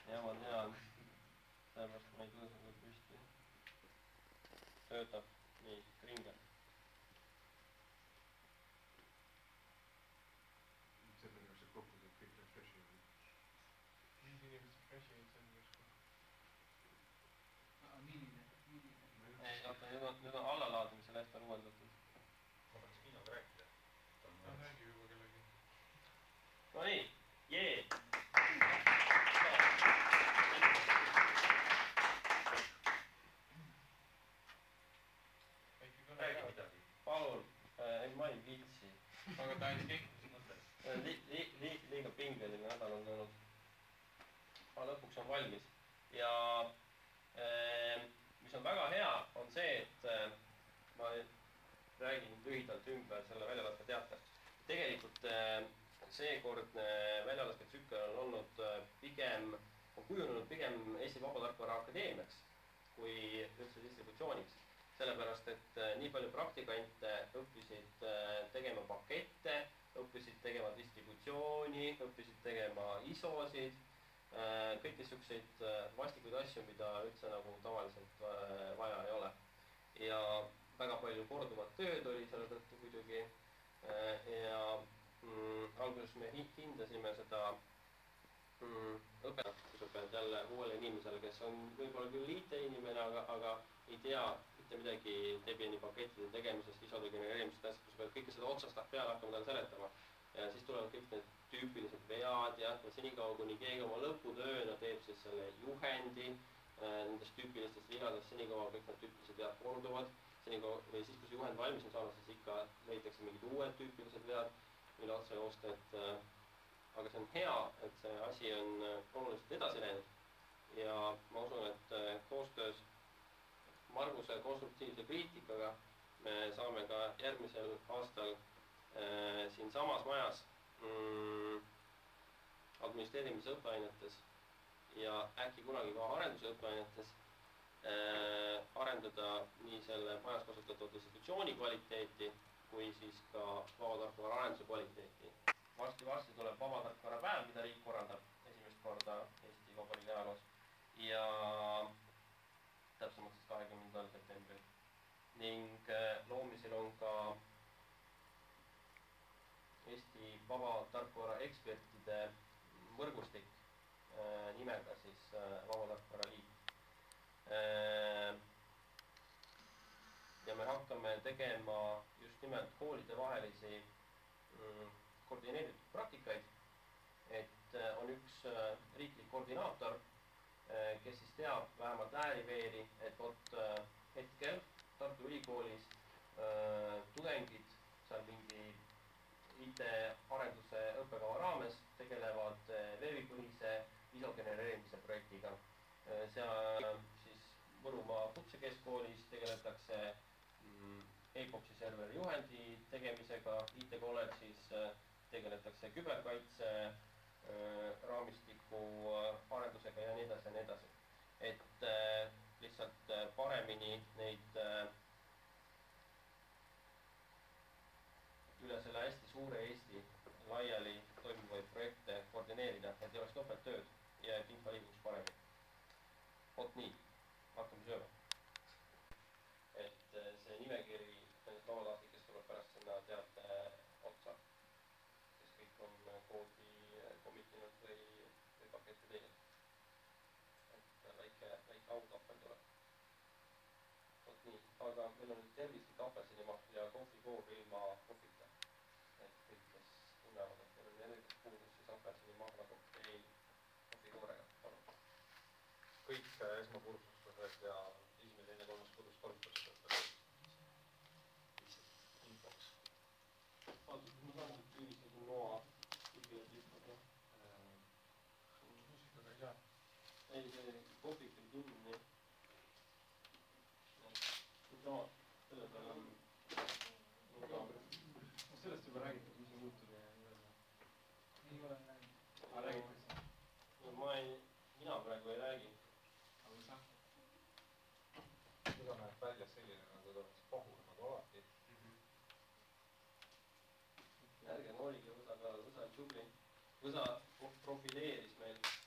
Ja ma tean, sellepärast ma ei tõuse küll püsti. Töötab nii, kringe. Selle nimest kokku teeb kõik refreshi. Viis inimest refreshi eid selle nimest kokku. Milline? Ei, oota, nüüd on allalaadimise leht on uuendatud. Ma peaks Miinaga rääkida. Ta räägib juba kellegi. No nii, jee! Räägi midagi. Palun, ei ma ei viitsi. Aga ta ei kehtis mõttes. Liiga pingeline nädal on tulnud. Aga lõpuks on valmis. Ja mis on väga hea, on see, et ma räägin lühidalt ümber selle väljalasketeate. Tegelikult seekordne väljalasketsükkel on olnud pigem, on kujunenud pigem Eesti Vabatarkvara Akadeemiaks kui üldse distributsiooniks. Sellepärast, et nii palju praktikante õppisid tegema pakette, õppisid tegema distributsiooni, õppisid tegema ISO-sid, kõik niisuguseid vastikuid asju, mida üldse nagu tavaliselt vaja ei ole. Ja väga palju korduvat tööd oli selle tõttu muidugi. Ja alguses me hindasime seda õpetajat jälle uuele inimesele, kes on võib-olla küll IT-inimene, aga ei tea mitte midagi Debiani pakettide tegemisest, ISO-de genereerimisest, asjad, kus peab kõike seda otsast peale hakkama talle seletama. Ja siis tulevad kõik need tüüpilised vead ja senikaua, kuni keegi oma lõputööna teeb siis selle juhendi nendest tüüpilistest vigadest, senikaua kõik need tüüpilised vead korduvad. Või siis, kui see juhend valmis on saanud, siis ikka leitakse mingid uued tüüpilised vead, mille otsa joosta, aga see on hea, et see asi on oluliselt edasi läinud. Ja ma usun, et koostöös Marguse konstruktiivse kriitikaga me saame ka järgmisel aastal siin samas majas administreerimise õppeainetes ja äkki kunagi ka arenduse õppeainetes arendada nii selle majas kasutatava distributsiooni kvaliteeti kui siis ka vabatarkvara arenduse kvaliteeti. Varsti tuleb vabatarkvara päev, mida riik korraldab esimest korda Eesti Vabariigi ajaloos ja täpsemalt 20. septembril. Ning loomisel on ka Eesti vabatarkvara ekspertide võrgustik nimega siis Vabatarkvara Liit. Ja me hakkame tegema just nimelt koolide vahelisi koordineeritud praktikaid, et on üks riiklik koordinaator, kes siis teab vähemalt ääri-veeri, et hetkel Tartu Ülikoolis tudengid seal mingi IT-arenduse õppekava raames tegelevad veebipõhise ISO genereerimise projektiga. Seal siis Võrumaa Kutsekeskkoolis tegeletakse Epoxi serveri juhendi tegemisega, IT-kolledžis tegeletakse küberkaitse raamistiku arendusega ja nii edasi ja nii edasi. Et lihtsalt paremini neid üle selle hästi suure Eesti laiali toimuvaid projekte koordineerida, et ei oleks topelttööd ja et info liiguks paremini. Oot nii, hakkame sööma. Et see nimekiri nendest vabatahtlikest tuleb pärast sinna teate otsa, kes kõik on koodi komitinud või paketti teinud. Et väike autappel tuleb. Oot nii, aga meil on nüüd tervislik apelsinimahl ja kohvikoor ilma kohvita. Et kõik, kes tunnevad, et meil on energiat puudus, siis apelsinimahla kokteil kohvikoorega. Palun. Kõik esmakursustused ja esimene, teine, kolmas kursus kasutused. Infoks. Vaata, ma saan nüüd tüülis nagu noa tüüpilised lippad. Muusikaga ei saa. Ei, see kohvik oli kinni. Sama, selle peal on kaamera. Sellest juba räägitud, mis on muutunud ja nii öelda. Ei ole räägitud. Aga räägitakse? Mina praegu ei räägi. Aga mis sa? Seda näeb välja selline, nagu ta oleks pahur nagu alati. Ärge noolige Võsa peale, Võsa on tubli. Võsa profileeris